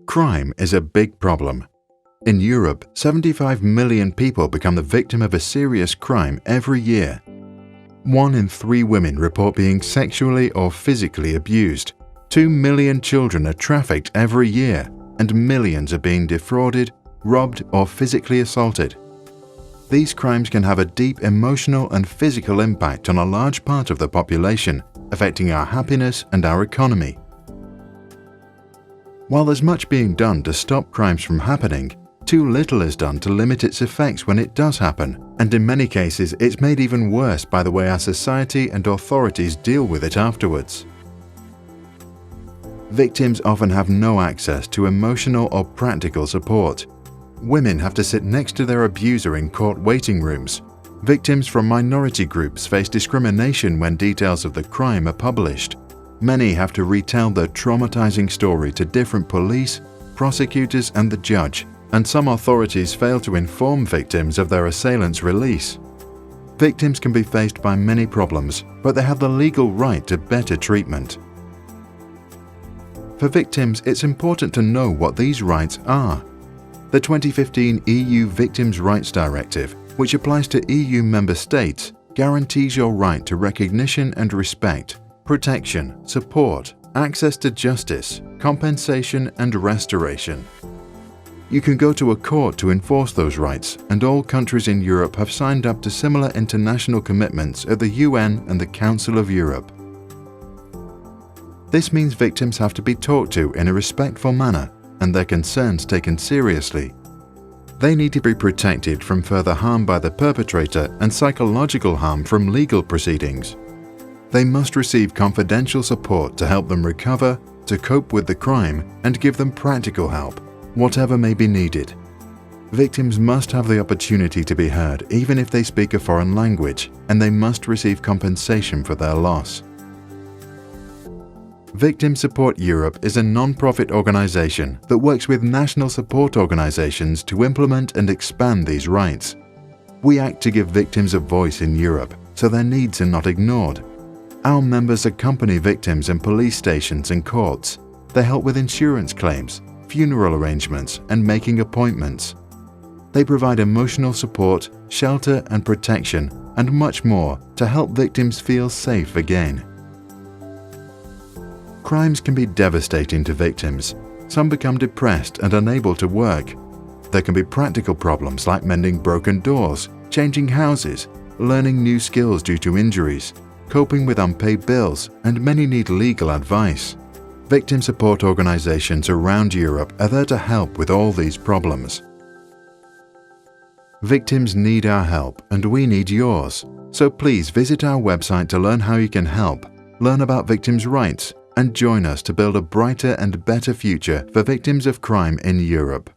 Crime is a big problem. In Europe, 75 million people become the victim of a serious crime every year. 1 in 3 women report being sexually or physically abused. 2 million children are trafficked every year, and millions are being defrauded, robbed, or physically assaulted. These crimes can have a deep emotional and physical impact on a large part of the population, affecting our happiness and our economy. While there's much being done to stop crimes from happening, too little is done to limit its effects when it does happen, and in many cases it's made even worse by the way our society and authorities deal with it afterwards. Victims often have no access to emotional or practical support. Women have to sit next to their abuser in court waiting rooms. Victims from minority groups face discrimination when details of the crime are published. Many have to retell their traumatizing story to different police, prosecutors, and the judge, and some authorities fail to inform victims of their assailant's release. Victims can be faced by many problems, but they have the legal right to better treatment. For victims, it's important to know what these rights are. The 2015 EU Victims' Rights Directive, which applies to EU member states, guarantees your right to recognition and respect, protection, support, access to justice, compensation, and restoration. You can go to a court to enforce those rights, and all countries in Europe have signed up to similar international commitments at the UN and the Council of Europe. This means victims have to be talked to in a respectful manner and their concerns taken seriously. They need to be protected from further harm by the perpetrator and psychological harm from legal proceedings. They must receive confidential support to help them recover, to cope with the crime, and give them practical help, whatever may be needed. Victims must have the opportunity to be heard even if they speak a foreign language, and they must receive compensation for their loss. Victim Support Europe is a non-profit organization that works with national support organizations to implement and expand these rights. We act to give victims a voice in Europe so their needs are not ignored. Our members accompany victims in police stations and courts. They help with insurance claims, funeral arrangements, and making appointments. They provide emotional support, shelter and protection, and much more to help victims feel safe again. Crimes can be devastating to victims. Some become depressed and unable to work. There can be practical problems like mending broken doors, changing houses, learning new skills due to injuries, coping with unpaid bills, and many need legal advice. Victim support organizations around Europe are there to help with all these problems. Victims need our help and we need yours. So please visit our website to learn how you can help, learn about victims' rights, and join us to build a brighter and better future for victims of crime in Europe.